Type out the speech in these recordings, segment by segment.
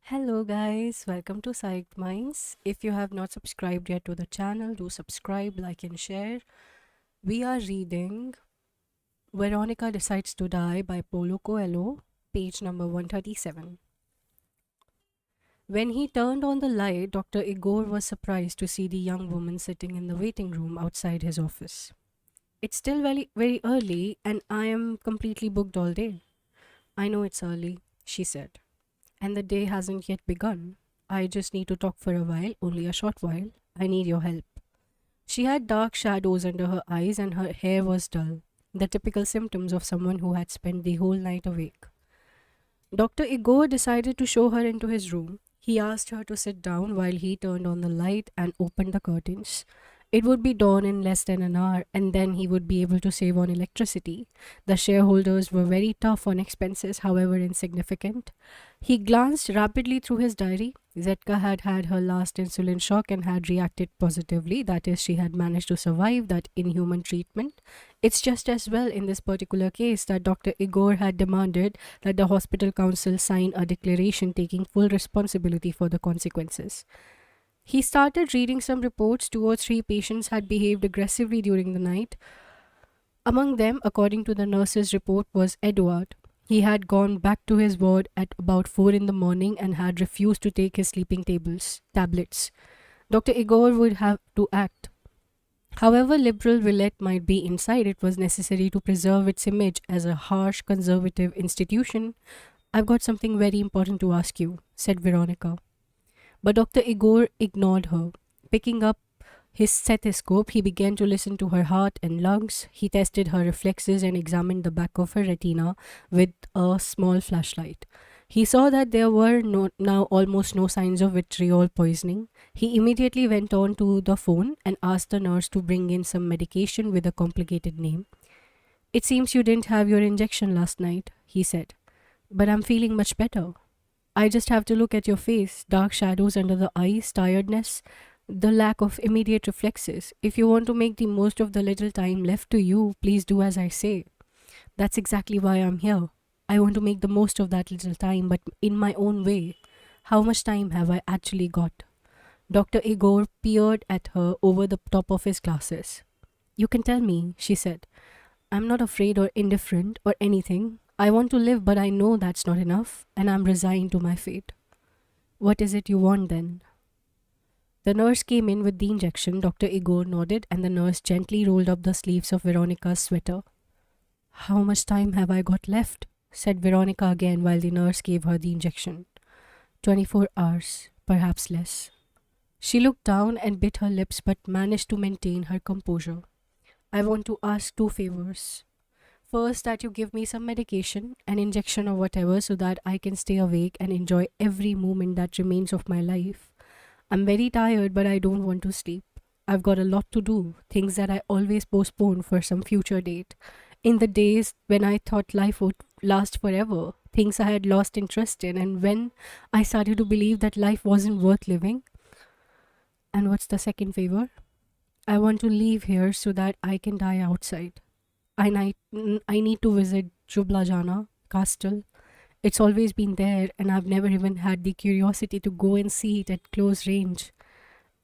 Hello, guys, welcome to Psyched Minds. If you have not subscribed yet to the channel, do subscribe, like, and share. We are reading Veronica Decides to Die by Paulo Coelho, page number 137. When he turned on the light, Dr. Igor was surprised to see the young woman sitting in the waiting room outside his office. It's still very early, and I am completely booked all day. I know it's early, she said, and the day hasn't yet begun. I just need to talk for a while, only a short while. I need your help. She had dark shadows under her eyes and her hair was dull, the typical symptoms of someone who had spent the whole night awake. Dr. Igor decided to show her into his room. He asked her to sit down while he turned on the light and opened the curtains. It would be dawn in less than an hour, and then he would be able to save on electricity. The shareholders were very tough on expenses, however insignificant. He glanced rapidly through his diary. Zetka had had her last insulin shock and had reacted positively. That is, she had managed to survive that inhuman treatment. It's just as well in this particular case that Dr. Igor had demanded that the hospital council sign a declaration taking full responsibility for the consequences. He started reading some reports. Two or three patients had behaved aggressively during the night. Among them, according to the nurse's report, was Edward. He had gone back to his ward at about 4 in the morning and had refused to take his sleeping tablets. Dr. Igor would have to act. However liberal Villette might be inside, it was necessary to preserve its image as a harsh, conservative institution. I've got something very important to ask you, said Veronica. But Dr. Igor ignored her. Picking up his stethoscope, he began to listen to her heart and lungs. He tested her reflexes and examined the back of her retina with a small flashlight. He saw that there were now almost no signs of vitriol poisoning. He immediately went on to the phone and asked the nurse to bring in some medication with a complicated name. It seems you didn't have your injection last night, he said. But I'm feeling much better. I just have to look at your face, dark shadows under the eyes, tiredness, the lack of immediate reflexes. If you want to make the most of the little time left to you, please do as I say. That's exactly why I'm here. I want to make the most of that little time, but in my own way. How much time have I actually got? Dr. Igor peered at her over the top of his glasses. You can tell me, she said. I'm not afraid or indifferent or anything. I want to live, but I know that's not enough, and I'm resigned to my fate. What is it you want then? The nurse came in with the injection. Dr. Igor nodded, and the nurse gently rolled up the sleeves of Veronica's sweater. How much time have I got left? Said Veronica again while the nurse gave her the injection. 24 hours, perhaps less. She looked down and bit her lips but managed to maintain her composure. I want to ask two favors. First, that you give me some medication, an injection or whatever, so that I can stay awake and enjoy every moment that remains of my life. I'm very tired, but I don't want to sleep. I've got a lot to do, things that I always postpone for some future date. In the days when I thought life would last forever, things I had lost interest in, and when I started to believe that life wasn't worth living. And what's the second favor? I want to leave here so that I can die outside. I need to visit Jublajana Castle. It's always been there, and I've never even had the curiosity to go and see it at close range.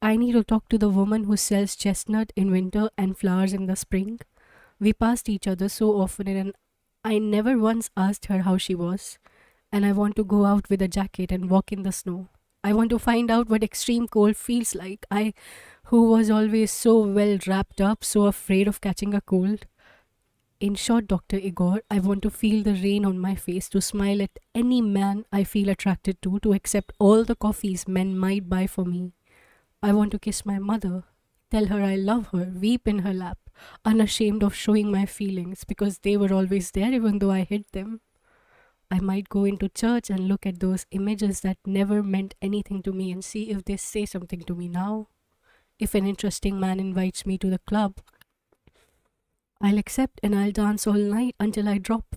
I need to talk to the woman who sells chestnut in winter and flowers in the spring. We passed each other so often, and I never once asked her how she was. And I want to go out with a jacket and walk in the snow. I want to find out what extreme cold feels like. I, who was always so well wrapped up, so afraid of catching a cold. In short, Dr. Igor, I want to feel the rain on my face, to smile at any man I feel attracted to accept all the coffees men might buy for me. I want to kiss my mother, tell her I love her, weep in her lap, unashamed of showing my feelings because they were always there even though I hid them. I might go into church and look at those images that never meant anything to me and see if they say something to me now. If an interesting man invites me to the club, I'll accept and I'll dance all night until I drop.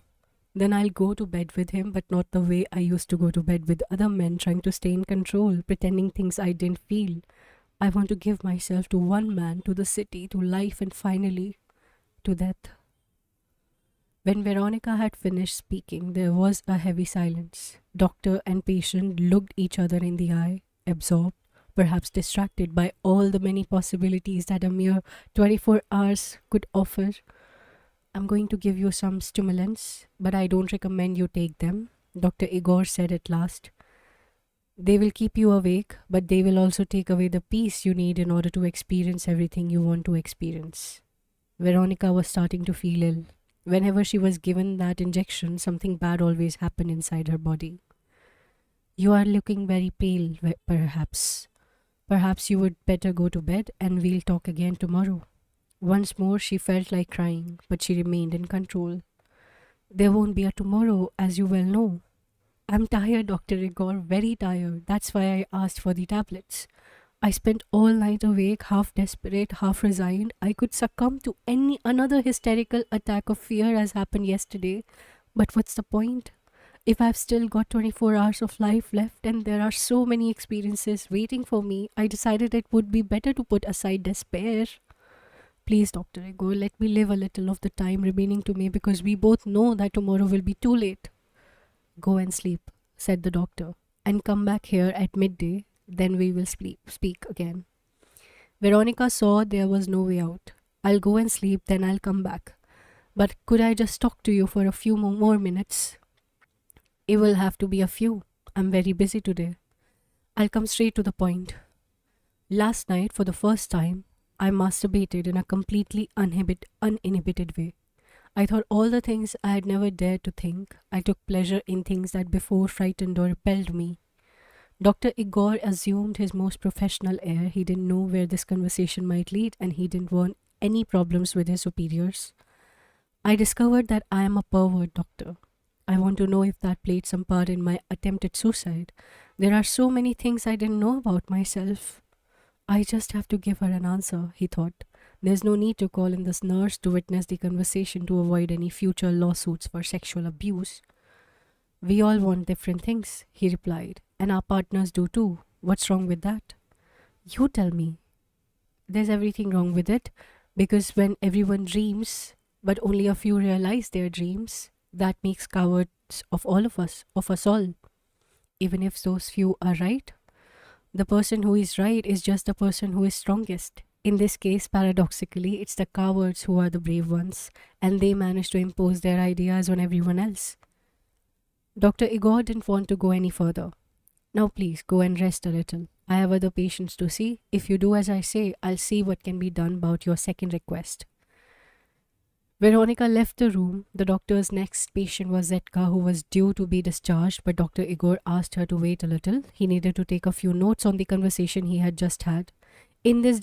Then I'll go to bed with him, but not the way I used to go to bed with other men, trying to stay in control, pretending things I didn't feel. I want to give myself to one man, to the city, to life, and finally to death. When Veronica had finished speaking, there was a heavy silence. Doctor and patient looked each other in the eye, absorbed, perhaps distracted by all the many possibilities that a mere 24 hours could offer. I'm going to give you some stimulants, but I don't recommend you take them, Dr. Igor said at last. They will keep you awake, but they will also take away the peace you need in order to experience everything you want to experience. Veronica was starting to feel ill. Whenever she was given that injection, something bad always happened inside her body. You are looking very pale, perhaps. Perhaps you would better go to bed and we'll talk again tomorrow. Once more, she felt like crying, but she remained in control. There won't be a tomorrow, as you well know. I'm tired, Dr. Igor, very tired. That's why I asked for the tablets. I spent all night awake, half desperate, half resigned. I could succumb to any another hysterical attack of fear as happened yesterday. But what's the point? If I've still got 24 hours of life left and there are so many experiences waiting for me, I decided it would be better to put aside despair. Please, Dr. Igor, let me live a little of the time remaining to me because we both know that tomorrow will be too late. Go and sleep, said the doctor, and come back here at midday, then we will speak again. Veronica saw there was no way out. I'll go and sleep, then I'll come back. But could I just talk to you for a few more minutes? It will have to be a few. I'm very busy today. I'll come straight to the point. Last night, for the first time, I masturbated in a completely uninhibited way. I thought all the things I had never dared to think. I took pleasure in things that before frightened or repelled me. Dr. Igor assumed his most professional air. He didn't know where this conversation might lead and he didn't want any problems with his superiors. I discovered that I am a pervert, doctor. I want to know if that played some part in my attempted suicide. There are so many things I didn't know about myself. I just have to give her an answer, he thought. There's no need to call in this nurse to witness the conversation to avoid any future lawsuits for sexual abuse. We all want different things, he replied, and our partners do too. What's wrong with that? You tell me. There's everything wrong with it, because when everyone dreams, but only a few realize their dreams, that makes cowards of us all. Even if those few are right, the person who is right is just the person who is strongest. In this case, paradoxically, it's the cowards who are the brave ones, and they manage to impose their ideas on everyone else. Dr. Igor didn't want to go any further. Now, please go and rest a little. I have other patients to see. If you do as I say, I'll see what can be done about your second request. Veronica left the room. The doctor's next patient was Zetka, who was due to be discharged, but Dr. Igor asked her to wait a little. He needed to take a few notes on the conversation he had just had. In this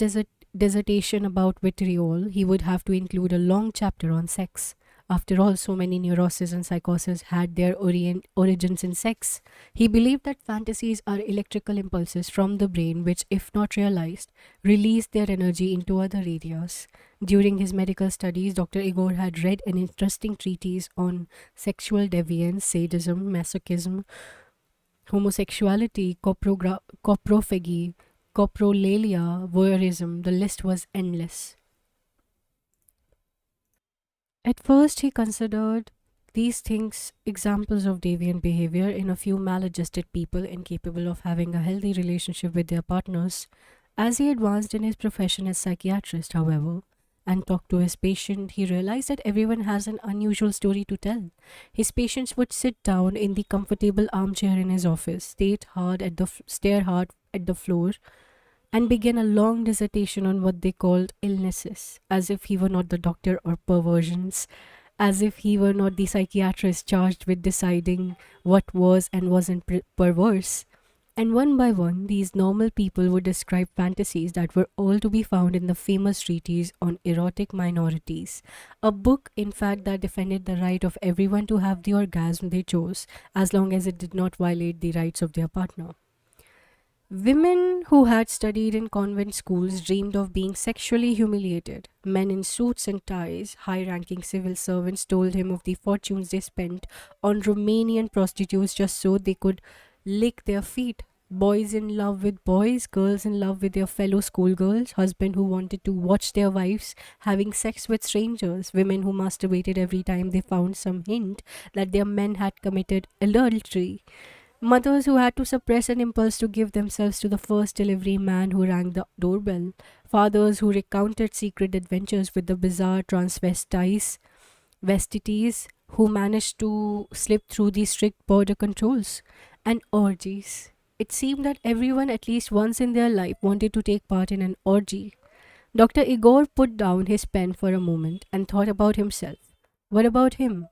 dissertation about vitriol, he would have to include a long chapter on sex. After all, so many neuroses and psychoses had their origins in sex. He believed that fantasies are electrical impulses from the brain which, if not realized, release their energy into other areas. During his medical studies, Dr. Igor had read an interesting treatise on sexual deviance, sadism, masochism, homosexuality, coprophagy, coprolalia, voyeurism. The list was endless. At first, he considered these things examples of deviant behavior in a few maladjusted people incapable of having a healthy relationship with their partners. As he advanced in his profession as psychiatrist, however, and talked to his patient, he realized that everyone has an unusual story to tell. His patients would sit down in the comfortable armchair in his office, stare hard at the floor, and began a long dissertation on what they called illnesses, as if he were not the doctor, or perversions, as if he were not the psychiatrist charged with deciding what was and wasn't perverse. And one by one, these normal people would describe fantasies that were all to be found in the famous treatise on erotic minorities, a book, in fact, that defended the right of everyone to have the orgasm they chose, as long as it did not violate the rights of their partner. Women who had studied in convent schools dreamed of being sexually humiliated. Men in suits and ties, high ranking civil servants, told him of the fortunes they spent on Romanian prostitutes just so they could lick their feet. Boys in love with boys, girls in love with their fellow schoolgirls, husband who wanted to watch their wives having sex with strangers, women who masturbated every time they found some hint that their men had committed adultery, mothers who had to suppress an impulse to give themselves to the first delivery man who rang the doorbell, fathers who recounted secret adventures with the bizarre vestites who managed to slip through the strict border controls, and orgies. It seemed that everyone, at least once in their life, wanted to take part in an orgy. Dr. Igor put down his pen for a moment and thought about himself. What about him?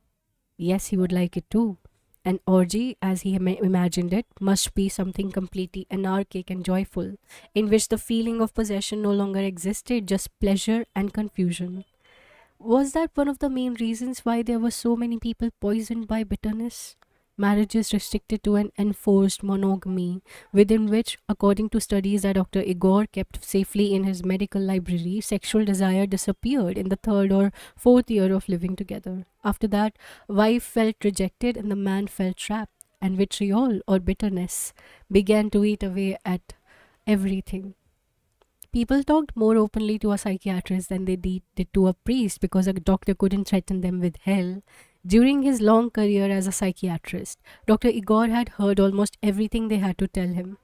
Yes, he would like it too. An orgy, as he imagined it, must be something completely anarchic and joyful, in which the feeling of possession no longer existed, just pleasure and confusion. Was that one of the main reasons why there were so many people poisoned by bitterness? Marriages restricted to an enforced monogamy, within which, according to studies that Dr. Igor kept safely in his medical library, sexual desire disappeared in the third or fourth year of living together. After that, wife felt rejected and the man felt trapped, and vitriol or bitterness began to eat away at everything. People talked more openly to a psychiatrist than they did to a priest because a doctor couldn't threaten them with hell. During his long career as a psychiatrist, Dr. Igor had heard almost everything they had to tell him.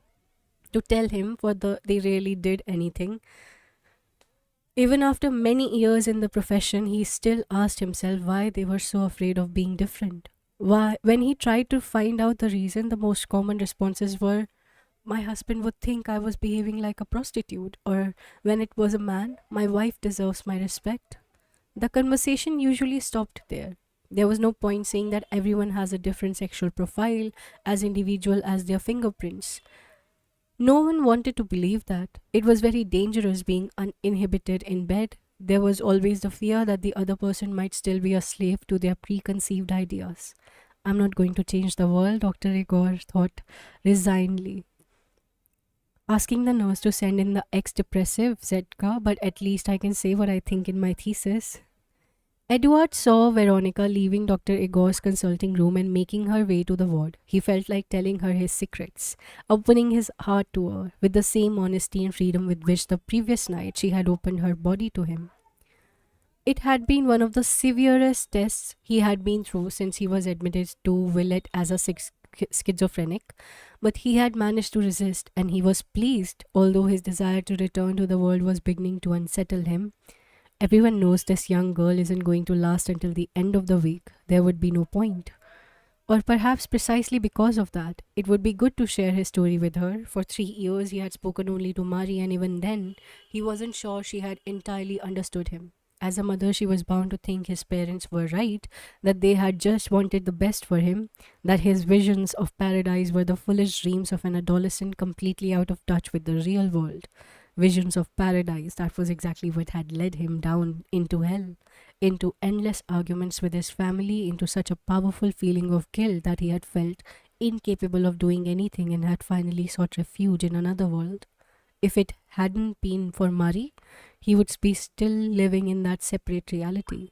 To tell him whether they really did anything. Even after many years in the profession, he still asked himself why they were so afraid of being different. Why, when he tried to find out the reason, the most common responses were, my husband would think I was behaving like a prostitute, or when it was a man, my wife deserves my respect. The conversation usually stopped there. There was no point saying that everyone has a different sexual profile, as individual as their fingerprints. No one wanted to believe that. It was very dangerous being uninhibited in bed. There was always the fear that the other person might still be a slave to their preconceived ideas. I'm not going to change the world, Dr. Igor thought resignedly, asking the nurse to send in the ex-depressive Zetka, but at least I can say what I think in my thesis. Edward saw Veronica leaving Dr. Igor's consulting room and making her way to the ward. He felt like telling her his secrets, opening his heart to her with the same honesty and freedom with which the previous night she had opened her body to him. It had been one of the severest tests he had been through since he was admitted to Willett as a schizophrenic, but he had managed to resist and he was pleased, although his desire to return to the world was beginning to unsettle him. Everyone knows this young girl isn't going to last until the end of the week. There would be no point. Or perhaps precisely because of that, it would be good to share his story with her. For 3 years, he had spoken only to Mari, and even then, he wasn't sure she had entirely understood him. As a mother, she was bound to think his parents were right, that they had just wanted the best for him, that his visions of paradise were the foolish dreams of an adolescent completely out of touch with the real world. Visions of paradise, that was exactly what had led him down into hell, into endless arguments with his family, into such a powerful feeling of guilt that he had felt incapable of doing anything and had finally sought refuge in another world. If it hadn't been for Murray, he would be still living in that separate reality.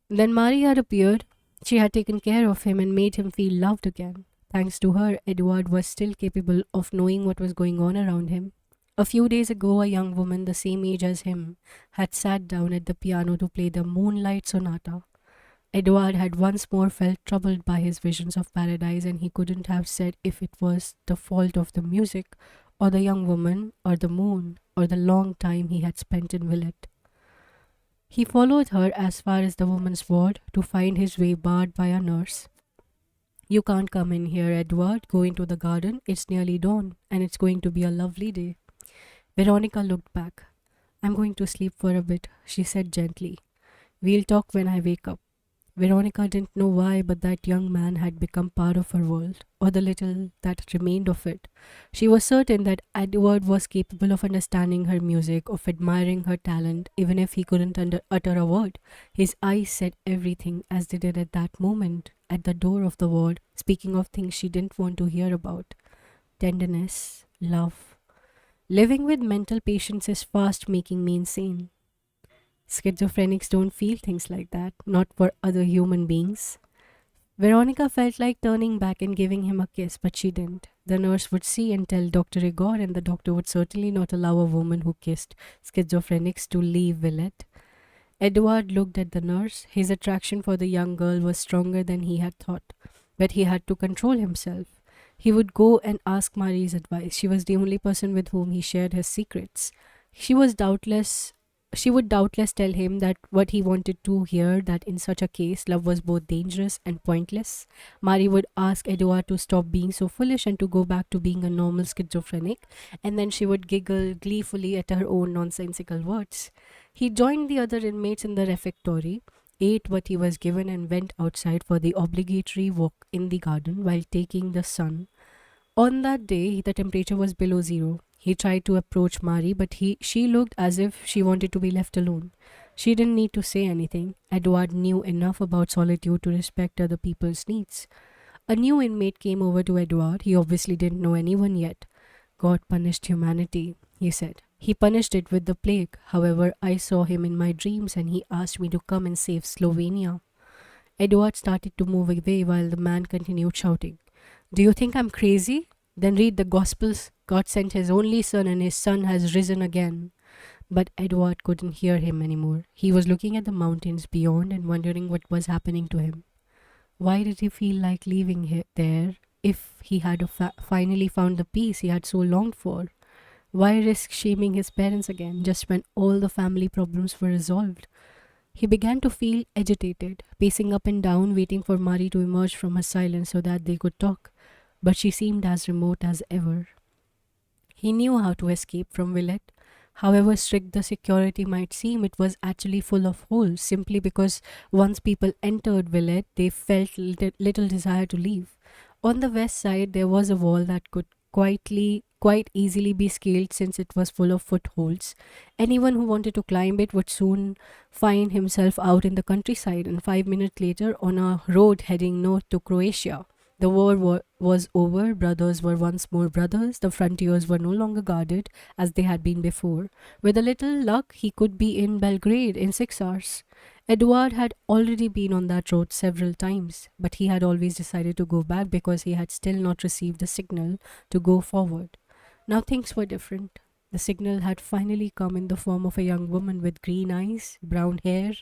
Then Mari had appeared. She had taken care of him and made him feel loved again. Thanks to her, Edward was still capable of knowing what was going on around him. A few days ago, a young woman the same age as him had sat down at the piano to play the Moonlight Sonata. Edward had once more felt troubled by his visions of paradise, and he couldn't have said if it was the fault of the music, or the young woman, or the moon, or the long time he had spent in Willet. He followed her as far as the woman's ward to find his way barred by a nurse. You can't come in here, Edward. Go into the garden. It's nearly dawn, and it's going to be a lovely day. Veronica looked back. I'm going to sleep for a bit, she said gently. We'll talk when I wake up. Veronica didn't know why, but that young man had become part of her world, or the little that remained of it. She was certain that Edward was capable of understanding her music, of admiring her talent, even if he couldn't utter a word. His eyes said everything, as they did at that moment, at the door of the ward, speaking of things she didn't want to hear about. Tenderness, love. Living with mental patients is fast making me insane. Schizophrenics don't feel things like that, not for other human beings. Veronica felt like turning back and giving him a kiss, but she didn't. The nurse would see and tell Dr. Igor, and the doctor would certainly not allow a woman who kissed schizophrenics to leave Villette. Edward looked at the nurse. His attraction for the young girl was stronger than he had thought, but he had to control himself. He would go and ask Marie's advice. She was the only person with whom he shared his secrets. She was doubtless she would doubtless tell him that what he wanted to hear, that in such a case love was both dangerous and pointless. Marie would ask Edouard to stop being so foolish and to go back to being a normal schizophrenic, and then she would giggle gleefully at her own nonsensical words. He joined the other inmates in the refectory, ate what he was given, and went outside for the obligatory walk in the garden while taking the sun. On that day, the temperature was below zero. He tried to approach Marie, but she looked as if she wanted to be left alone. She didn't need to say anything. Edward knew enough about solitude to respect other people's needs. A new inmate came over to Edward. He obviously didn't know anyone yet. God punished humanity, he said. He punished it with the plague. However, I saw him in my dreams and he asked me to come and save Slovenia. Edward started to move away while the man continued shouting. Do you think I'm crazy? Then read the Gospels. God sent his only son and his son has risen again. But Edward couldn't hear him anymore. He was looking at the mountains beyond and wondering what was happening to him. Why did he feel like leaving there if he had finally found the peace he had so longed for? Why risk shaming his parents again just when all the family problems were resolved? He began to feel agitated, pacing up and down, waiting for Marie to emerge from her silence so that they could talk. But she seemed as remote as ever. He knew how to escape from Villette. However strict the security might seem, it was actually full of holes, simply because once people entered Villette, they felt little desire to leave. On the west side, there was a wall that could quite easily be scaled since it was full of footholds. Anyone who wanted to climb it would soon find himself out in the countryside and 5 minutes later on a road heading north to Croatia. The war was over, brothers were once more brothers, the frontiers were no longer guarded as they had been before. With a little luck, he could be in Belgrade in 6 hours. Edward had already been on that road several times, but he had always decided to go back because he had still not received the signal to go forward. Now things were different. The signal had finally come in the form of a young woman with green eyes, brown hair,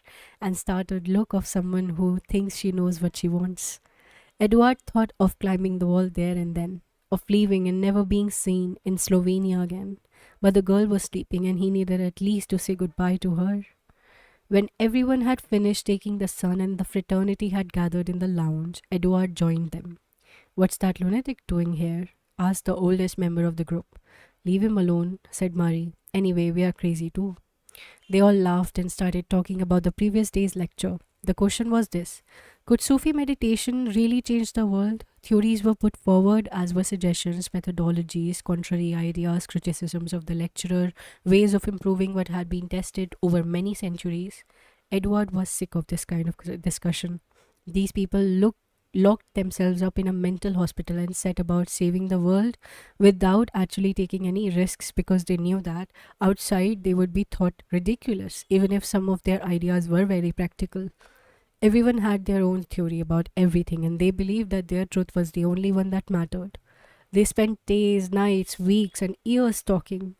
and startled look of someone who thinks she knows what she wants. Edward thought of climbing the wall there and then, of leaving and never being seen in Slovenia again. But the girl was sleeping and he needed at least to say goodbye to her. When everyone had finished taking the sun and the fraternity had gathered in the lounge, Edward joined them. What's that lunatic doing here? Asked the oldest member of the group. Leave him alone, said Marie. Anyway, we are crazy too. They all laughed and started talking about the previous day's lecture. The question was this: could Sufi meditation really change the world? Theories were put forward, as were suggestions, methodologies, contrary ideas, criticisms of the lecturer, ways of improving what had been tested over many centuries. Edward was sick of this kind of discussion. These people locked themselves up in a mental hospital and set about saving the world without actually taking any risks because they knew that outside they would be thought ridiculous, even if some of their ideas were very practical. Everyone had their own theory about everything, and they believed that their truth was the only one that mattered. They spent days, nights, weeks, and years talking,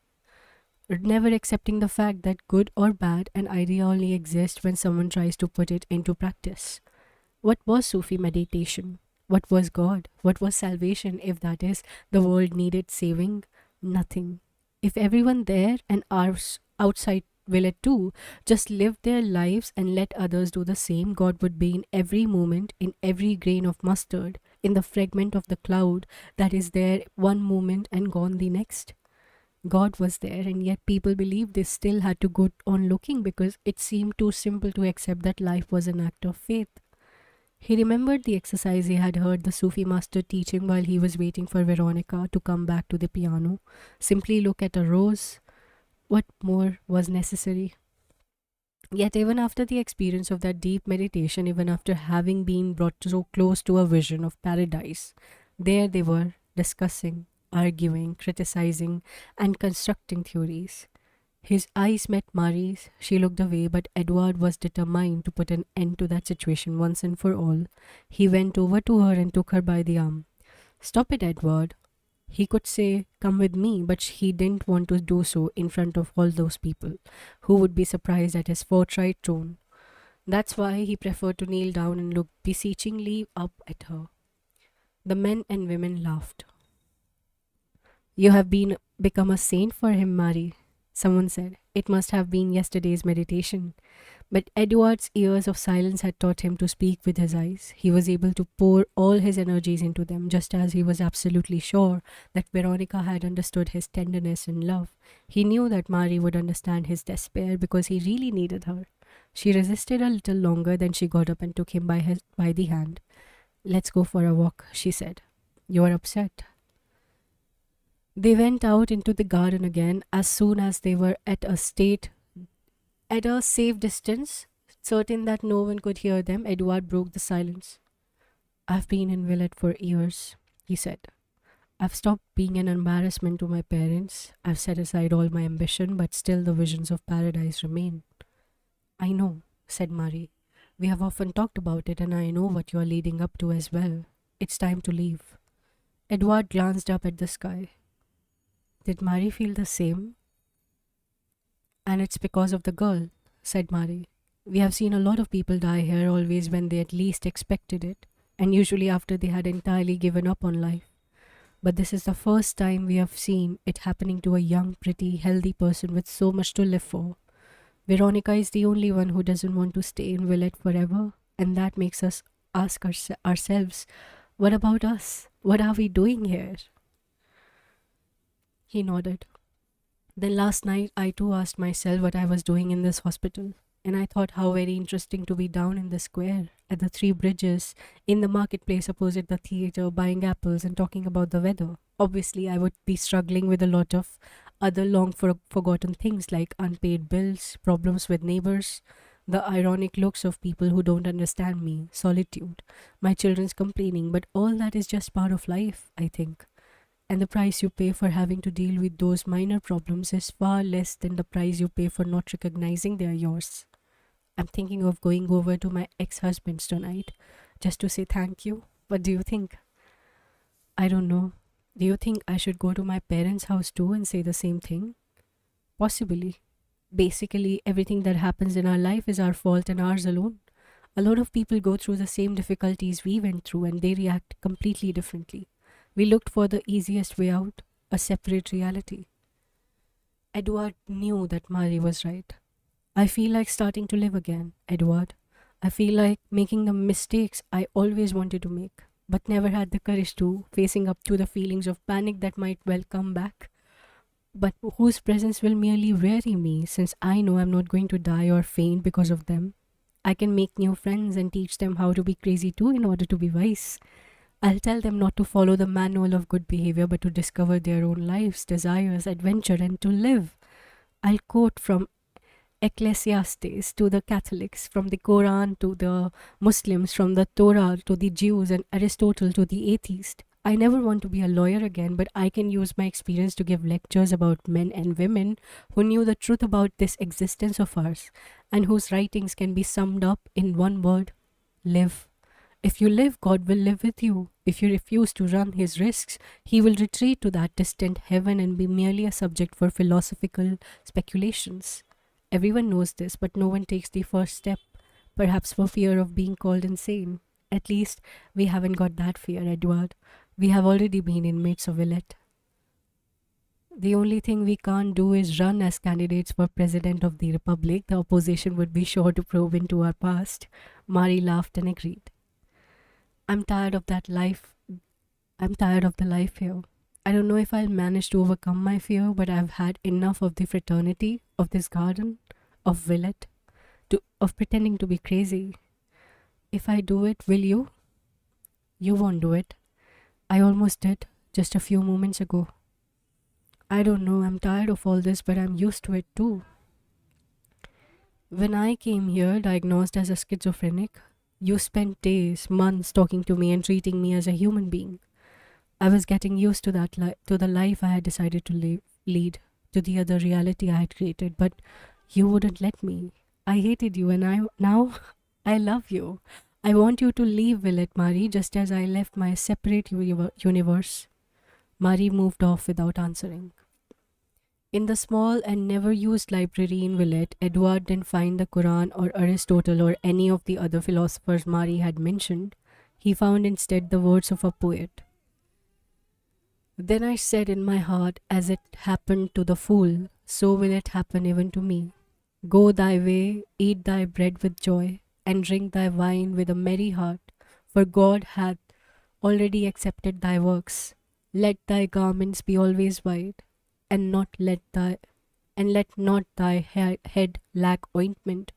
never accepting the fact that good or bad, an idea only exists when someone tries to put it into practice. What was Sufi meditation? What was God? What was salvation if that is, the world needed saving? Nothing. If everyone there and ours outside will it too just live their lives and let others do the same, God would be in every moment, in every grain of mustard, in the fragment of the cloud that is there one moment and gone the next. God was there, and yet people believed they still had to go on looking because it seemed too simple to accept that life was an act of faith. He remembered the exercise he had heard the Sufi master teaching while he was waiting for Veronica to come back to the piano. Simply look at a rose. What more was necessary? Yet, even after the experience of that deep meditation, even after having been brought so close to a vision of paradise, there they were, discussing, arguing, criticizing, and constructing theories. His eyes met Marie's. She looked away, but Edward was determined to put an end to that situation once and for all. He went over to her and took her by the arm. Stop it, Edward. He could say, "Come with me," but he didn't want to do so in front of all those people who would be surprised at his forthright tone. That's why he preferred to kneel down and look beseechingly up at her. The men and women laughed. "You have become a saint for him, Mary," someone said. "It must have been yesterday's meditation." But Edward's years of silence had taught him to speak with his eyes. He was able to pour all his energies into them, just as he was absolutely sure that Veronica had understood his tenderness and love. He knew that Mary would understand his despair because he really needed her. She resisted a little longer, then she got up and took him by the hand. "Let's go for a walk," she said. "You are upset." They went out into the garden again as soon as they were at a safe distance, certain that no one could hear them. Edward broke the silence. "I've been in Villette for years," he said. "I've stopped being an embarrassment to my parents. I've set aside all my ambition, but still the visions of paradise remain." "I know," said Marie. "We have often talked about it, and I know what you are leading up to as well. It's time to leave." Edward glanced up at the sky. Did Marie feel the same? "And it's because of the girl," said Marie. "We have seen a lot of people die here always when they at least expected it, and usually after they had entirely given up on life. But this is the first time we have seen it happening to a young, pretty, healthy person with so much to live for. Veronica is the only one who doesn't want to stay in Villette forever, and that makes us ask ourselves, what about us? What are we doing here?" He nodded. "Then last night I too asked myself what I was doing in this hospital, and I thought how very interesting to be down in the square, at the Three Bridges, in the marketplace opposite the theatre, buying apples and talking about the weather. Obviously, I would be struggling with a lot of other forgotten things like unpaid bills, problems with neighbors, the ironic looks of people who don't understand me, solitude, my children's complaining, but all that is just part of life, I think. And the price you pay for having to deal with those minor problems is far less than the price you pay for not recognizing they are yours. I'm thinking of going over to my ex husband's tonight just to say thank you. What do you think?" "I don't know. Do you think I should go to my parents' house too and say the same thing?" "Possibly. Basically, everything that happens in our life is our fault and ours alone. A lot of people go through the same difficulties we went through and they react completely differently. We looked for the easiest way out, a separate reality." Edward knew that Marie was right. "I feel like starting to live again, Edward. I feel like making the mistakes I always wanted to make, but never had the courage to, facing up to the feelings of panic that might well come back, but whose presence will merely weary me since I know I'm not going to die or faint because of them. I can make new friends and teach them how to be crazy too in order to be wise. I'll tell them not to follow the manual of good behavior but to discover their own lives, desires, adventure, and to live. I'll quote from Ecclesiastes to the Catholics, from the Quran to the Muslims, from the Torah to the Jews, and Aristotle to the atheist. I never want to be a lawyer again, but I can use my experience to give lectures about men and women who knew the truth about this existence of ours, and whose writings can be summed up in one word: live. If you live, God will live with you. If you refuse to run his risks, he will retreat to that distant heaven and be merely a subject for philosophical speculations. Everyone knows this, but no one takes the first step, perhaps for fear of being called insane. At least, we haven't got that fear, Edward. We have already been inmates of Villette. The only thing we can't do is run as candidates for President of the Republic. The opposition would be sure to probe into our past." Marie laughed and agreed. I'm tired of that life. I'm tired of the life here. I don't know if I'll manage to overcome my fear, but I've had enough of the fraternity, of this garden, of Villette, of pretending to be crazy. If I do it, will you? You won't do it. I almost did, just a few moments ago. I don't know, I'm tired of all this, but I'm used to it too. When I came here, diagnosed as a schizophrenic, you spent days, months talking to me and treating me as a human being. I was getting used to to the life I had decided to lead, to the other reality I had created, but you wouldn't let me. I hated you, and now I love you. I want you to leave Villette, Marie, just as I left my separate universe. Marie moved off without answering. In the small and never used library in Villette, Edward didn't find the Quran or Aristotle or any of the other philosophers Marie had mentioned. He found instead the words of a poet. Then I said in my heart, as it happened to the fool, so will it happen even to me. Go thy way, eat thy bread with joy, and drink thy wine with a merry heart, for God hath already accepted thy works. Let thy garments be always white, and let not thy head lack ointment.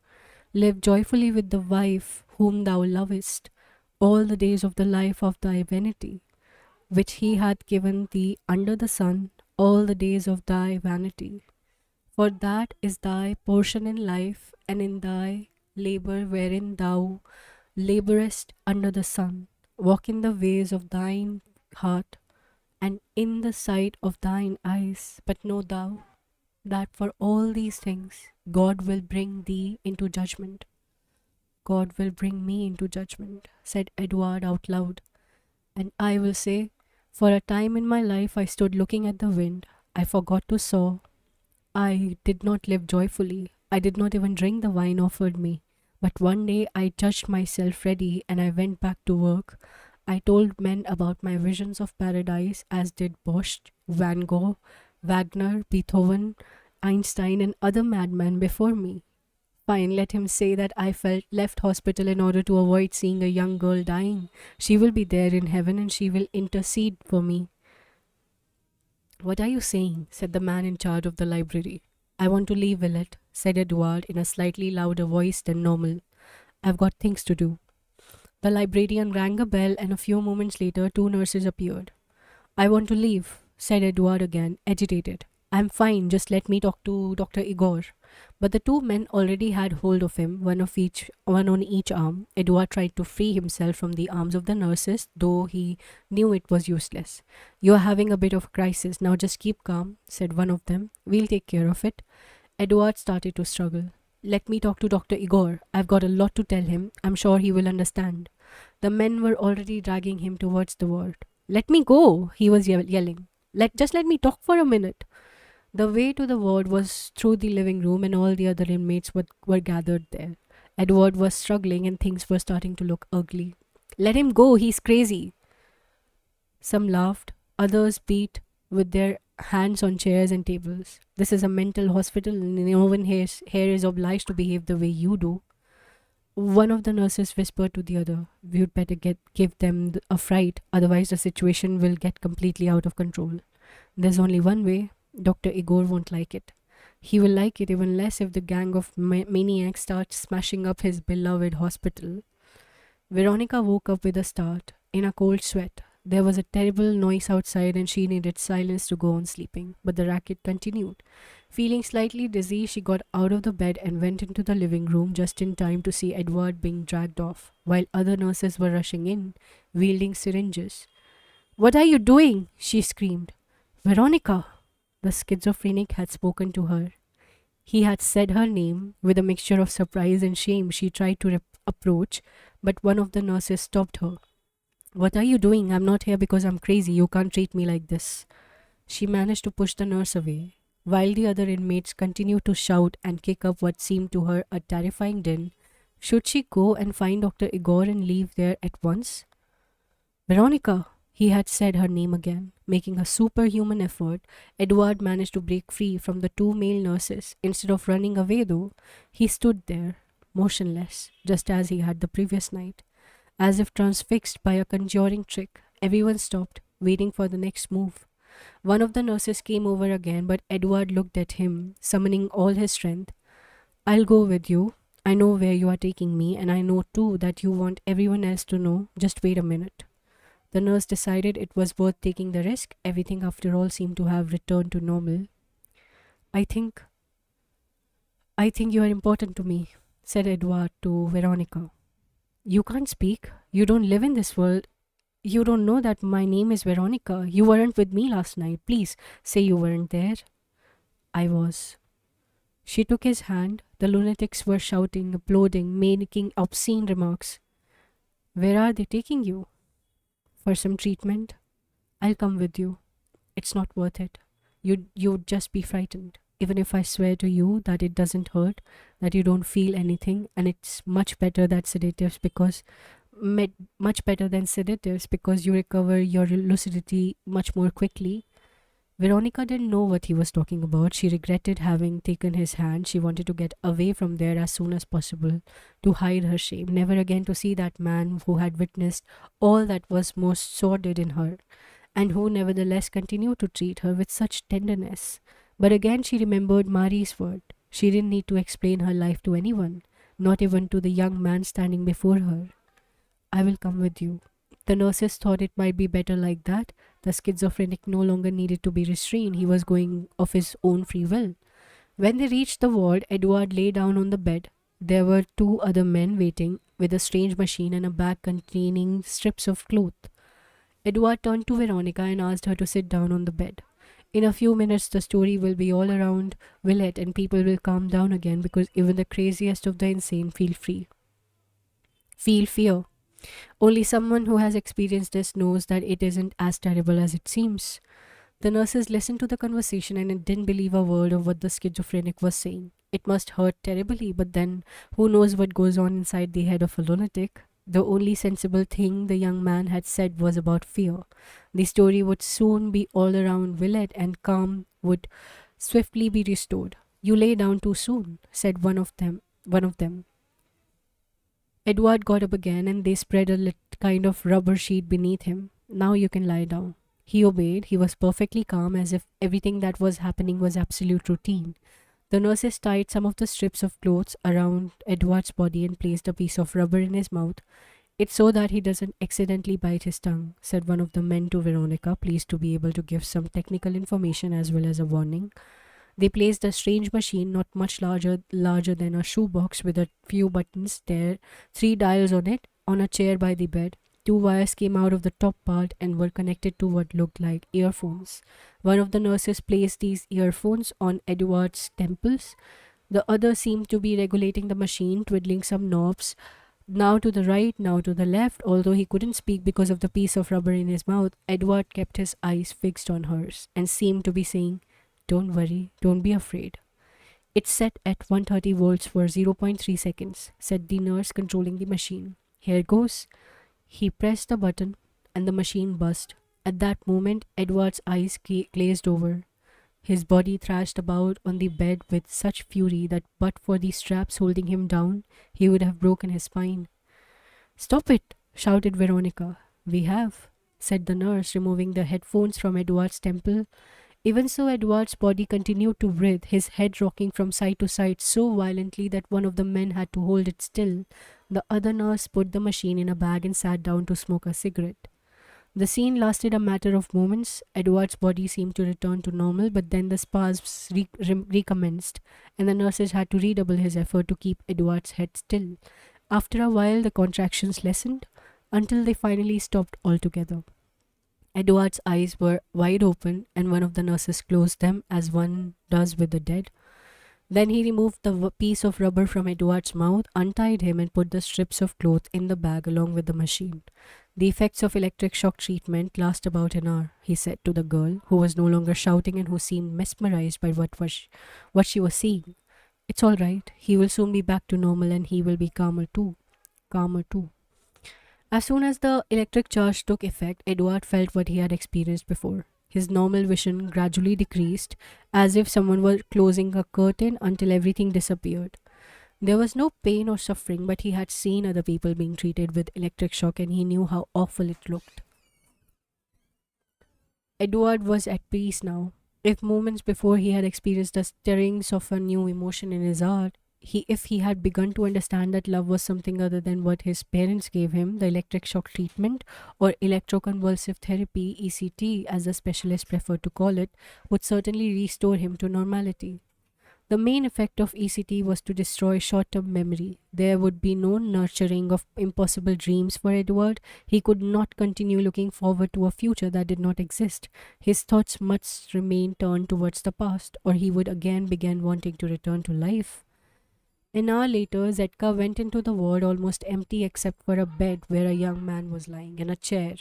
Live joyfully with the wife whom thou lovest, all the days of the life of thy vanity, which he hath given thee under the sun, all the days of thy vanity. For that is thy portion in life, and in thy labor wherein thou laborest under the sun. Walk in the ways of thine heart, and in the sight of thine eyes. But know thou that for all these things God will bring thee into judgment. God will bring me into judgment, said Edward out loud. And I will say, for a time in my life I stood looking at the wind. I forgot to sow. I did not live joyfully. I did not even drink the wine offered me. But one day I judged myself ready and I went back to work. I told men about my visions of paradise, as did Bosch, Van Gogh, Wagner, Beethoven, Einstein, and other madmen before me. Fine, let him say that I felt left hospital in order to avoid seeing a young girl dying. She will be there in heaven and she will intercede for me. What are you saying? Said the man in charge of the library. I want to leave Villette, said Edward in a slightly louder voice than normal. I've got things to do. The librarian rang a bell, and a few moments later, two nurses appeared. I want to leave, said Edward again, agitated. I'm fine, just let me talk to Dr. Igor. But the two men already had hold of him, one on each arm. Edward tried to free himself from the arms of the nurses, though he knew it was useless. You are having a bit of a crisis. Now just keep calm, said one of them. We'll take care of it. Edward started to struggle. Let me talk to Dr. Igor. I've got a lot to tell him. I'm sure he will understand. The men were already dragging him towards the ward. Let me go, he was yelling. Just let me talk for a minute. The way to the ward was through the living room, and all the other inmates were gathered there. Edward was struggling, and things were starting to look ugly. Let him go, he's crazy. Some laughed, others beat with their hands on chairs and tables. This is a mental hospital, and no one here is obliged to behave the way you do. One of the nurses whispered to the other, we'd better give them a fright, otherwise the situation will get completely out of control. There's only one way. Dr. Igor won't like it. He will like it even less if the gang of maniacs starts smashing up his beloved hospital. Veronica woke up with a start, in a cold sweat. There was a terrible noise outside and she needed silence to go on sleeping, but the racket continued. Feeling slightly dizzy, she got out of the bed and went into the living room just in time to see Edward being dragged off, while other nurses were rushing in, wielding syringes. What are you doing? She screamed. Veronica! The schizophrenic had spoken to her. He had said her name. With a mixture of surprise and shame, she tried to approach, but one of the nurses stopped her. What are you doing? I'm not here because I'm crazy. You can't treat me like this. She managed to push the nurse away. While the other inmates continued to shout and kick up what seemed to her a terrifying din, should she go and find Dr. Igor and leave there at once? Veronica! He had said her name again. Making a superhuman effort, Edward managed to break free from the two male nurses. Instead of running away, though, he stood there, motionless, just as he had the previous night. As if transfixed by a conjuring trick, everyone stopped, waiting for the next move. One of the nurses came over again, but Edward looked at him, summoning all his strength. I'll go with you. I know where you are taking me, and I know too that you want everyone else to know. Just wait a minute. The nurse decided it was worth taking the risk. Everything, after all, seemed to have returned to normal. I think you are important to me, said Edward to Veronica. You can't speak. You don't live in this world. You don't know that my name is Veronica. You weren't with me last night. Please, say you weren't there. I was. She took his hand. The lunatics were shouting, applauding, making obscene remarks. Where are they taking you? For some treatment. I'll come with you. It's not worth it. You'd just be frightened. Even if I swear to you that it doesn't hurt, that you don't feel anything, and it's much better that sedatives because much better than sedatives because you recover your lucidity much more quickly. Veronica didn't know what he was talking about. She regretted having taken his hand. She wanted to get away from there as soon as possible, to hide her shame, never again to see that man who had witnessed all that was most sordid in her, and who nevertheless continued to treat her with such tenderness. But again she remembered Marie's word. She didn't need to explain her life to anyone, not even to the young man standing before her. I will come with you. The nurses thought it might be better like that. The schizophrenic no longer needed to be restrained. He was going of his own free will. When they reached the ward, Edward lay down on the bed. There were two other men waiting, with a strange machine and a bag containing strips of cloth. Edward turned to Veronica and asked her to sit down on the bed. In a few minutes, the story will be all around Willett and people will calm down again because even the craziest of the insane feel fear. Only someone who has experienced this knows that it isn't as terrible as it seems. The nurses listened to the conversation and didn't believe a word of what the schizophrenic was saying. It must hurt terribly, but then who knows what goes on inside the head of a lunatic? The only sensible thing the young man had said was about fear. The story would soon be all around Willett and calm would swiftly be restored. You lay down too soon, said one of them. Edward got up again and they spread a kind of rubber sheet beneath him. Now you can lie down. He obeyed. He was perfectly calm as if everything that was happening was absolute routine. The nurses tied some of the strips of clothes around Edward's body and placed a piece of rubber in his mouth. It's so that he doesn't accidentally bite his tongue, said one of the men to Veronica, pleased to be able to give some technical information as well as a warning. They placed a strange machine not much larger than a shoebox with a few buttons there, three dials on it, on a chair by the bed. Two wires came out of the top part and were connected to what looked like earphones. One of the nurses placed these earphones on Edward's temples. The other seemed to be regulating the machine, twiddling some knobs, now to the right, now to the left. Although he couldn't speak because of the piece of rubber in his mouth, Edward kept his eyes fixed on hers and seemed to be saying, don't worry, don't be afraid. It's set at 130 volts for zero point 0.3 seconds, said the nurse controlling the machine. Here goes. He pressed the button and the machine buzzed. At that moment, Edward's eyes glazed over. His body thrashed about on the bed with such fury that but for the straps holding him down, he would have broken his spine. Stop it, shouted Veronica. We have, said the nurse, removing the headphones from Edward's temple. Even so, Edward's body continued to writhe, his head rocking from side to side so violently that one of the men had to hold it still. The other nurse put the machine in a bag and sat down to smoke a cigarette. The scene lasted a matter of moments. Edward's body seemed to return to normal, but then the spasms recommenced, and the nurses had to redouble his effort to keep Edward's head still. After a while, the contractions lessened until they finally stopped altogether. Edward's eyes were wide open, and one of the nurses closed them as one does with the dead. Then he removed the piece of rubber from Edward's mouth, untied him, and put the strips of cloth in the bag along with the machine. The effects of electric shock treatment last about an hour, he said to the girl, who was no longer shouting and who seemed mesmerized by what she was seeing. It's all right. He will soon be back to normal and he will be calmer too. Calmer too. As soon as the electric charge took effect, Edward felt what he had experienced before. His normal vision gradually decreased, as if someone were closing a curtain until everything disappeared. There was no pain or suffering, but he had seen other people being treated with electric shock and he knew how awful it looked. Edward was at peace now. If moments before he had experienced the stirrings of a new emotion in his heart, if he had begun to understand that love was something other than what his parents gave him, the electric shock treatment or electroconvulsive therapy, ECT as the specialist preferred to call it, would certainly restore him to normality. The main effect of ECT was to destroy short-term memory. There would be no nurturing of impossible dreams for Edward. He could not continue looking forward to a future that did not exist. His thoughts must remain turned towards the past, or he would again begin wanting to return to life. An hour later, Zetka went into the ward almost empty except for a bed where a young man was lying and a chair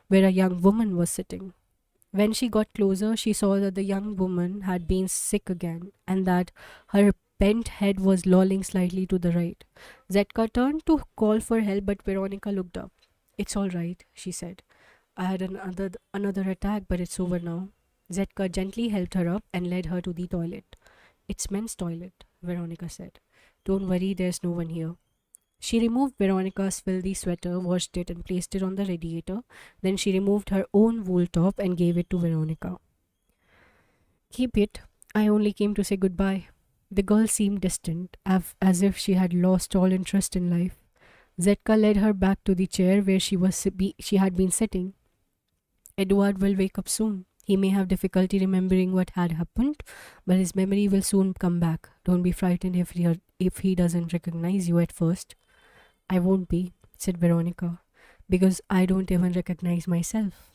where a young woman was sitting. When she got closer, she saw that the young woman had been sick again and that her bent head was lolling slightly to the right. Zetka turned to call for help, but Veronica looked up. It's all right, she said. I had another attack, but it's over now. Zetka gently helped her up and led her to the toilet. It's men's toilet, Veronica said. Don't worry, there's no one here. She removed Veronica's filthy sweater, washed it, and placed it on the radiator. Then she removed her own wool top and gave it to Veronica. Keep it. I only came to say goodbye. The girl seemed distant, as if she had lost all interest in life. Zetka led her back to the chair where she had been sitting. Edward will wake up soon. He may have difficulty remembering what had happened, but his memory will soon come back. Don't be frightened if he doesn't recognize you at first. I won't be, said Veronica, because I don't even recognize myself.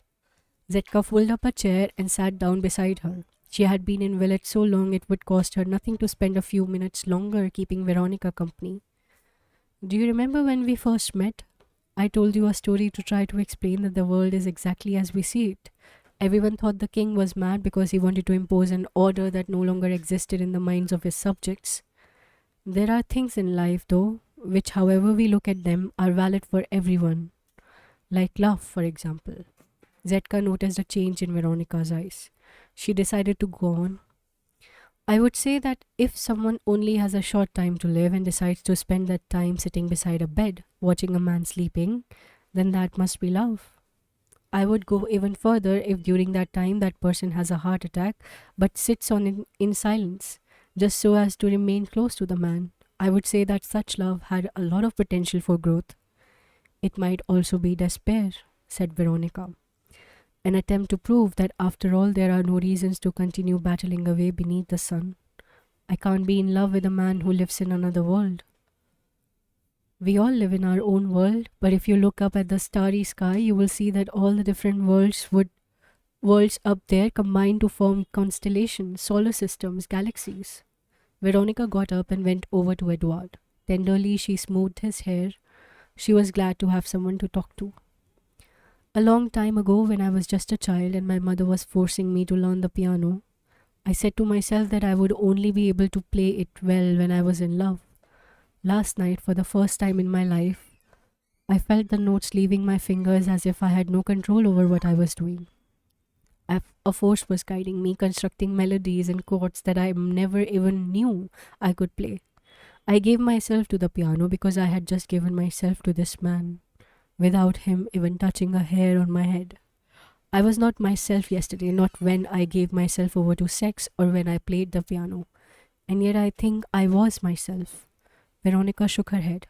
Zetka pulled up a chair and sat down beside her. She had been in Villette so long it would cost her nothing to spend a few minutes longer keeping Veronica company. Do you remember when we first met? I told you a story to try to explain that the world is exactly as we see it. Everyone thought the king was mad because he wanted to impose an order that no longer existed in the minds of his subjects. There are things in life, though, which, however we look at them, are valid for everyone. Like love, for example. Zetka noticed a change in Veronica's eyes. She decided to go on. I would say that if someone only has a short time to live and decides to spend that time sitting beside a bed, watching a man sleeping, then that must be love. I would go even further if during that time that person has a heart attack but sits on it in silence, just so as to remain close to the man. I would say that such love had a lot of potential for growth. It might also be despair, said Veronica. An attempt to prove that after all there are no reasons to continue battling away beneath the sun. I can't be in love with a man who lives in another world. We all live in our own world, but if you look up at the starry sky, you will see that all the different worlds up there combine to form constellations, solar systems, galaxies. Veronica got up and went over to Edward. Tenderly she smoothed his hair. She was glad to have someone to talk to. A long time ago, when I was just a child and my mother was forcing me to learn the piano, I said to myself that I would only be able to play it well when I was in love. Last night, for the first time in my life, I felt the notes leaving my fingers as if I had no control over what I was doing. A force was guiding me, constructing melodies and chords that I never even knew I could play. I gave myself to the piano because I had just given myself to this man, without him even touching a hair on my head. I was not myself yesterday, not when I gave myself over to sex or when I played the piano. And yet I think I was myself. Veronica shook her head.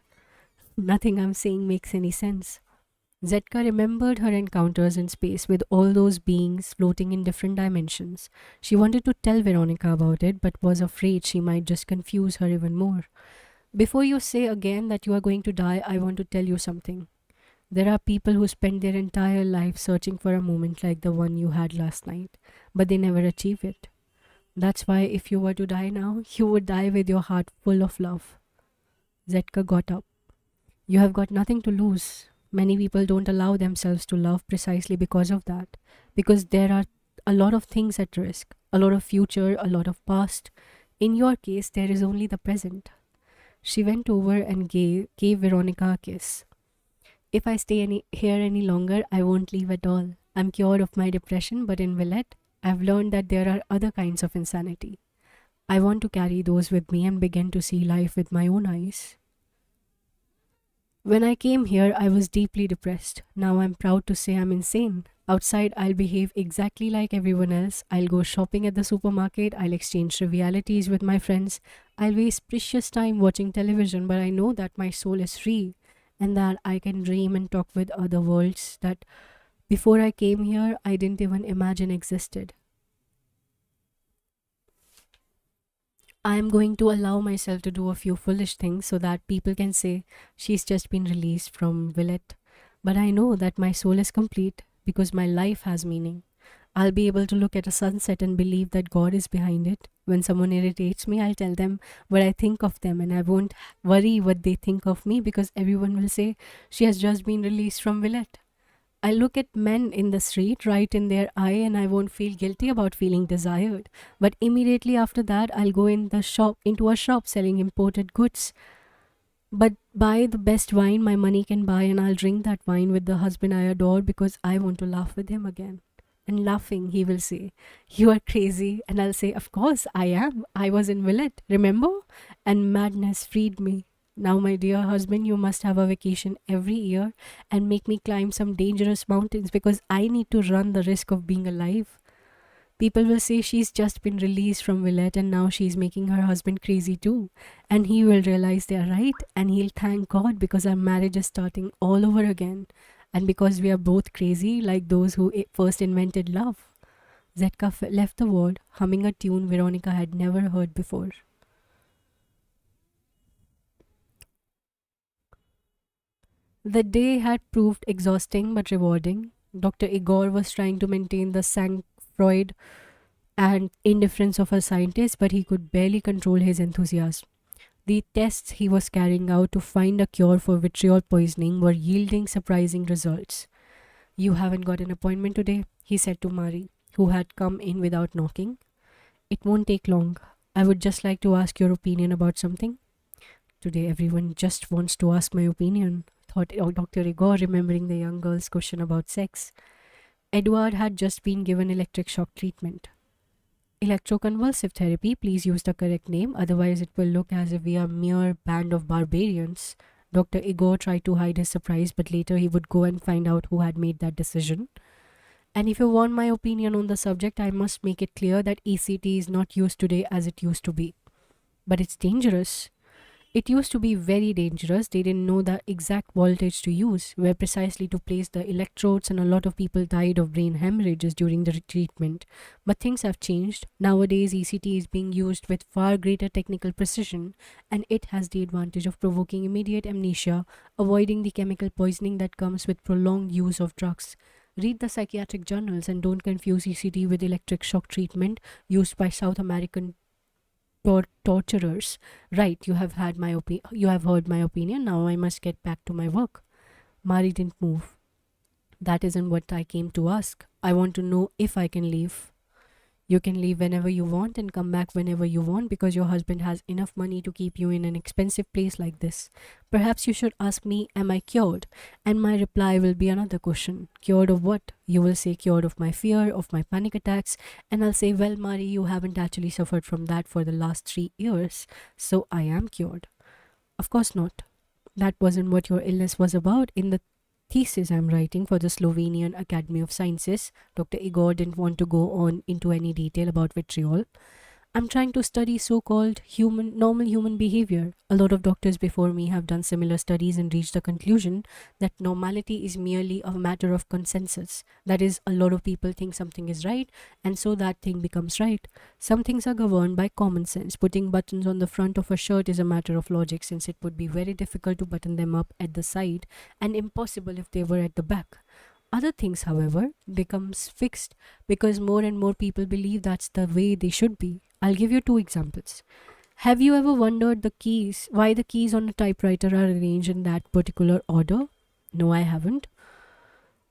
Nothing I'm saying makes any sense. Zetka remembered her encounters in space with all those beings floating in different dimensions. She wanted to tell Veronica about it, but was afraid she might just confuse her even more. Before you say again that you are going to die, I want to tell you something. There are people who spend their entire life searching for a moment like the one you had last night, but they never achieve it. That's why if you were to die now, you would die with your heart full of love. Zetka got up. You have got nothing to lose. Many people don't allow themselves to love precisely because of that, because there are a lot of things at risk, a lot of future, a lot of past. In your case, there is only the present. She went over and gave Veronica a kiss. If I stay here any longer, I won't leave at all. I'm cured of my depression, but in Villette, I've learned that there are other kinds of insanity. I want to carry those with me and begin to see life with my own eyes. When I came here, I was deeply depressed. Now I'm proud to say I'm insane. Outside, I'll behave exactly like everyone else. I'll go shopping at the supermarket. I'll exchange trivialities with my friends. I'll waste precious time watching television, but I know that my soul is free and that I can dream and talk with other worlds that before I came here, I didn't even imagine existed. I am going to allow myself to do a few foolish things so that people can say she's just been released from Villette. But I know that my soul is complete because my life has meaning. I'll be able to look at a sunset and believe that God is behind it. When someone irritates me, I'll tell them what I think of them and I won't worry what they think of me because everyone will say she has just been released from Villette. I look at men in the street, right in their eye, and I won't feel guilty about feeling desired. But immediately after that, I'll go into a shop selling imported goods, but buy the best wine my money can buy, and I'll drink that wine with the husband I adore because I want to laugh with him again. And laughing, he will say, "You are crazy." And I'll say, "Of course, I am. I was in Willet, remember?" And madness freed me. Now, my dear husband, you must have a vacation every year and make me climb some dangerous mountains because I need to run the risk of being alive. People will say she's just been released from Villette and now she's making her husband crazy too. And he will realize they're right and he'll thank God because our marriage is starting all over again. And because we are both crazy, like those who first invented love. Zetka left the ward, humming a tune Veronica had never heard before. The day had proved exhausting but rewarding. Dr. Igor was trying to maintain the sang-froid and indifference of a scientist, but he could barely control his enthusiasm. The tests he was carrying out to find a cure for vitriol poisoning were yielding surprising results. "You haven't got an appointment today," he said to Mari, who had come in without knocking. "It won't take long. I would just like to ask your opinion about something." Today, everyone just wants to ask my opinion, thought Dr. Igor, remembering the young girl's question about sex. Edward had just been given electric shock treatment. "Electroconvulsive therapy, please use the correct name, otherwise, it will look as if we are mere band of barbarians." Dr. Igor tried to hide his surprise, but later he would go and find out who had made that decision. "And if you want my opinion on the subject, I must make it clear that ECT is not used today as it used to be. But it's dangerous. It used to be very dangerous. They didn't know the exact voltage to use, where precisely to place the electrodes, and a lot of people died of brain hemorrhages during the treatment. But things have changed. Nowadays, ECT is being used with far greater technical precision, and it has the advantage of provoking immediate amnesia, avoiding the chemical poisoning that comes with prolonged use of drugs. Read the psychiatric journals and don't confuse ECT with electric shock treatment used by South American torturers. Right, you have heard my opinion. Now I must get back to my work." Mari didn't move. "That isn't what I came to ask. I want to know if I can leave." "You can leave whenever you want and come back whenever you want because your husband has enough money to keep you in an expensive place like this. Perhaps you should ask me, am I cured? And my reply will be another question. Cured of what? You will say cured of my fear, of my panic attacks, and I'll say, well, Mari, you haven't actually suffered from that for the last 3 years, so I am cured." "Of course not. That wasn't what your illness was about. In the thesis I'm writing for the Slovenian Academy of Sciences," Dr. Igor didn't want to go on into any detail about vitriol, "I'm trying to study so-called normal human behavior. A lot of doctors before me have done similar studies and reached the conclusion that normality is merely a matter of consensus. That is, a lot of people think something is right, and so that thing becomes right. Some things are governed by common sense. Putting buttons on the front of a shirt is a matter of logic, since it would be very difficult to button them up at the side and impossible if they were at the back. Other things, however, becomes fixed because more and more people believe that's the way they should be. I'll give you 2 examples. Have you ever wondered why the keys on a typewriter are arranged in that particular order? No, I haven't.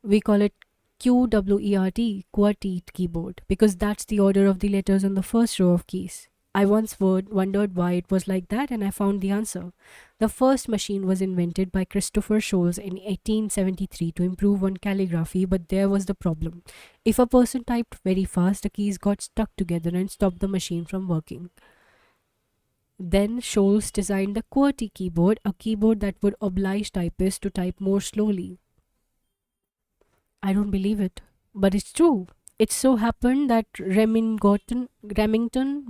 We call it QWERT, QWERTY keyboard, because that's the order of the letters on the first row of keys. I once wondered why it was like that, and I found the answer. The first machine was invented by Christopher Scholes in 1873 to improve on calligraphy, but there was the problem. If a person typed very fast, the keys got stuck together and stopped the machine from working. Then Scholes designed the QWERTY keyboard, a keyboard that would oblige typists to type more slowly. I don't believe it, but it's true. It so happened that Remington,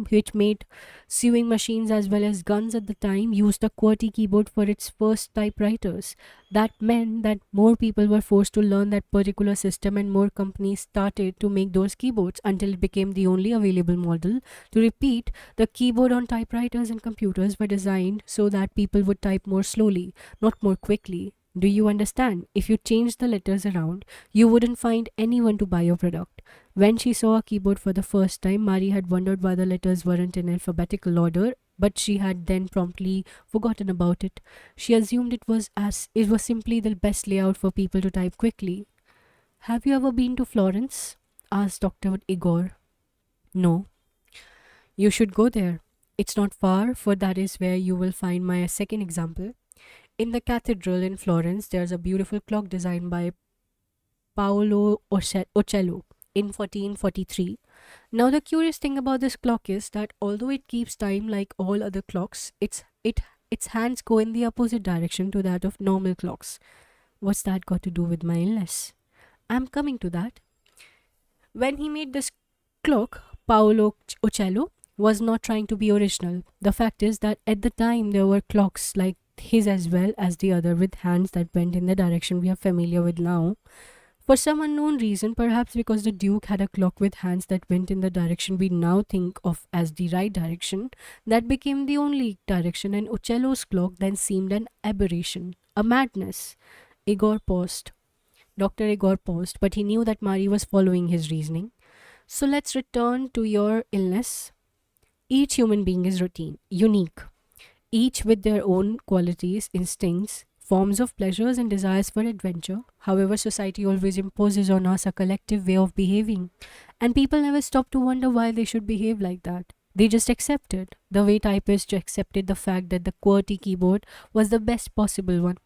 which made sewing machines as well as guns at the time, used a QWERTY keyboard for its first typewriters. That meant that more people were forced to learn that particular system, and more companies started to make those keyboards until it became the only available model. To repeat, the keyboard on typewriters and computers were designed so that people would type more slowly, not more quickly. Do you understand? If you changed the letters around, you wouldn't find anyone to buy your product. When she saw a keyboard for the first time, Mari had wondered why the letters weren't in alphabetical order, but she had then promptly forgotten about it. She assumed it was simply the best layout for people to type quickly. Have you ever been to Florence? Asked Dr. Igor. No, you should go there. It's not far, for that is where you will find my second example. In the cathedral in Florence, there's a beautiful clock designed by Paolo Ocello in 1443. Now, the curious thing about this clock is that although it keeps time like all other clocks, its hands go in the opposite direction to that of normal clocks. What's that got to do with my illness? I'm coming to that. When he made this clock, Paolo Uccello was not trying to be original. The fact is that at the time there were clocks like his as well as the other with hands that went in the direction we are familiar with now. For some unknown reason, perhaps because the Duke had a clock with hands that went in the direction we now think of as the right direction, that became the only direction, and Uccello's clock then seemed an aberration, a madness. Igor paused. Dr. Igor paused, but he knew that Mari was following his reasoning. So let's return to your illness. Each human being is routine, unique, each with their own qualities, instincts, forms of pleasures, and desires for adventure. However, society always imposes on us a collective way of behaving, and people never stop to wonder why they should behave like that. They just accept it, the way typists accepted the fact that the QWERTY keyboard was the best possible one.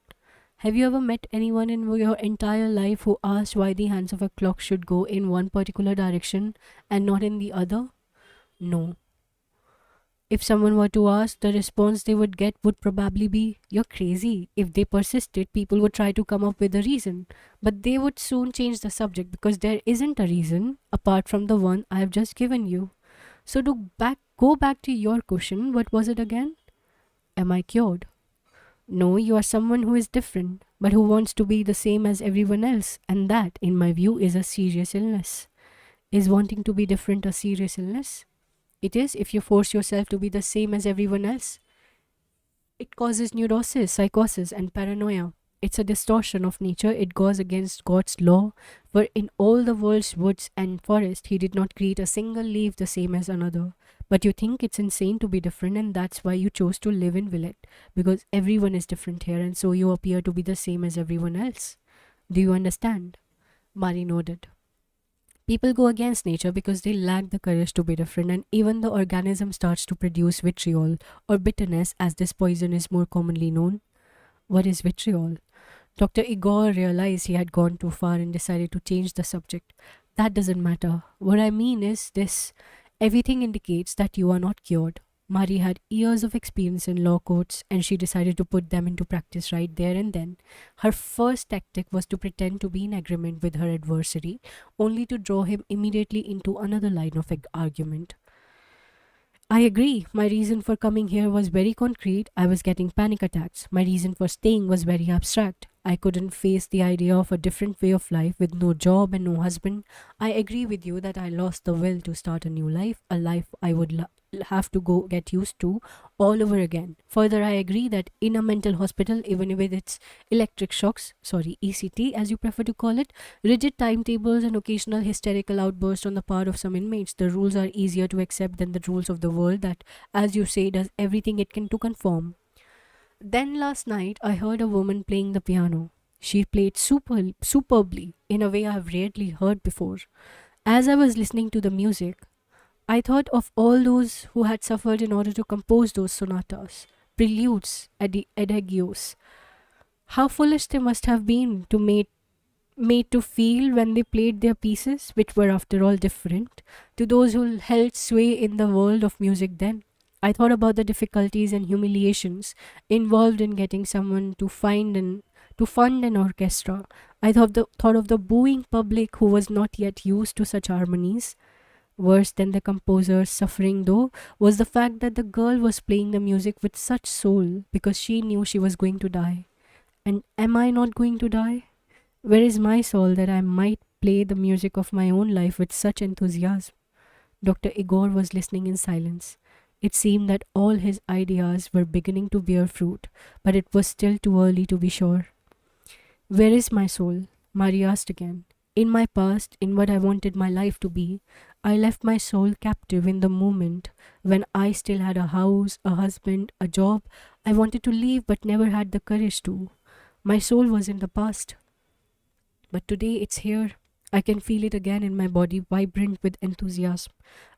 Have you ever met anyone in your entire life who asked why the hands of a clock should go in one particular direction and not in the other? No. If someone were to ask, the response they would get would probably be, "You're crazy." If they persisted, people would try to come up with a reason. But they would soon change the subject because there isn't a reason apart from the one I have just given you. So go back to your question, what was it again? Am I cured? No, you are someone who is different, but who wants to be the same as everyone else, and that, in my view, is a serious illness. Is wanting to be different a serious illness? It is if you force yourself to be the same as everyone else. It causes neurosis, psychosis, and paranoia. It's a distortion of nature. It goes against God's law, for in all the world's woods and forests, He did not create a single leaf the same as another. But you think it's insane to be different, and that's why you chose to live in Villet, because everyone is different here, and so you appear to be the same as everyone else. Do you understand? Mari nodded. People go against nature because they lack the courage to be different, and even the organism starts to produce vitriol, or bitterness as this poison is more commonly known. What is vitriol? Dr. Igor realized he had gone too far and decided to change the subject. That doesn't matter. What I mean is this: everything indicates that you are not cured. Mari had years of experience in law courts, and she decided to put them into practice right there and then. Her first tactic was to pretend to be in agreement with her adversary, only to draw him immediately into another line of argument. I agree. My reason for coming here was very concrete. I was getting panic attacks. My reason for staying was very abstract. I couldn't face the idea of a different way of life with no job and no husband. I agree with you that I lost the will to start a new life, a life I would have to go get used to all over again. Further, I agree that in a mental hospital, even with its electric shocks, sorry, ECT as you prefer to call it, rigid timetables and occasional hysterical outbursts on the part of some inmates, the rules are easier to accept than the rules of the world that, as you say, does everything it can to conform. Then last night I heard a woman playing the piano. She played superbly in a way I have rarely heard before. As I was listening to the music, I thought of all those who had suffered in order to compose those sonatas, preludes, adagios. How foolish they must have been to made to feel when they played their pieces, which were after all different, to those who held sway in the world of music then. I thought about the difficulties and humiliations involved in getting someone to fund an orchestra. I thought of the booing public who was not yet used to such harmonies. Worse than the composer's suffering, though, was the fact that the girl was playing the music with such soul because she knew she was going to die. And am I not going to die? Where is my soul that I might play the music of my own life with such enthusiasm? Dr. Igor was listening in silence. It seemed that all his ideas were beginning to bear fruit, but it was still too early to be sure. Where is my soul? Mari asked again. In my past, in what I wanted my life to be, I left my soul captive in the moment when I still had a house, a husband, a job I wanted to leave but never had the courage to. My soul was in the past. But today it's here. I can feel it again in my body, vibrant with enthusiasm.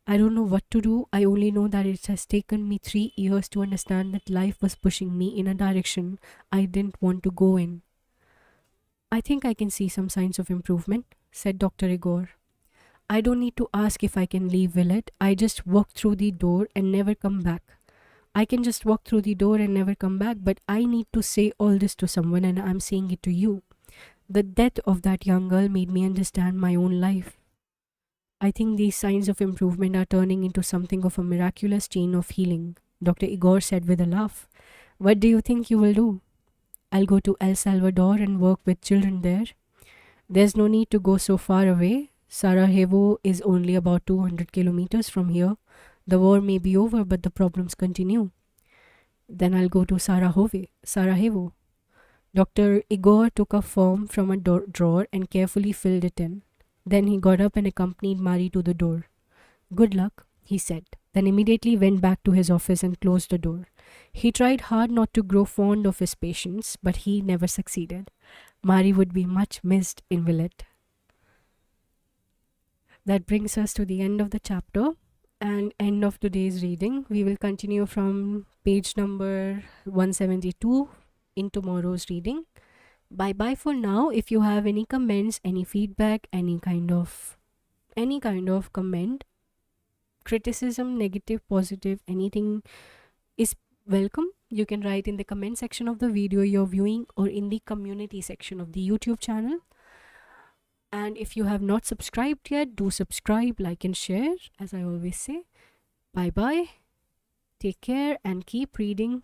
I don't know what to do. I only know that it has taken me 3 years to understand that life was pushing me in a direction I didn't want to go in. I think I can see some signs of improvement, said Dr. Igor. I don't need to ask if I can leave Willet. I just walk through the door and never come back. I can just walk through the door and never come back, but I need to say all this to someone, and I'm saying it to you. The death of that young girl made me understand my own life. I think these signs of improvement are turning into something of a miraculous chain of healing, Dr. Igor said with a laugh. What do you think you will do? I'll go to El Salvador and work with children there. There's no need to go so far away. Sarajevo is only about 200 kilometers from here. The war may be over, but the problems continue. Then I'll go to Sarajevo. Dr. Igor took a form from a drawer and carefully filled it in. Then he got up and accompanied Mari to the door. Good luck, he said, then immediately went back to his office and closed the door. He tried hard not to grow fond of his patients, but he never succeeded. Mari would be much missed in Willet. That brings us to the end of the chapter and end of today's reading. We will continue from page number 172 in tomorrow's reading. Bye bye for now. If you have any comments, any feedback, any kind of comment, criticism, negative, positive, anything is welcome. You can write in the comment section of the video you're viewing or in the community section of the YouTube channel. And if you have not subscribed yet, do subscribe, like and share, as I always say. Bye bye. Take care and keep reading.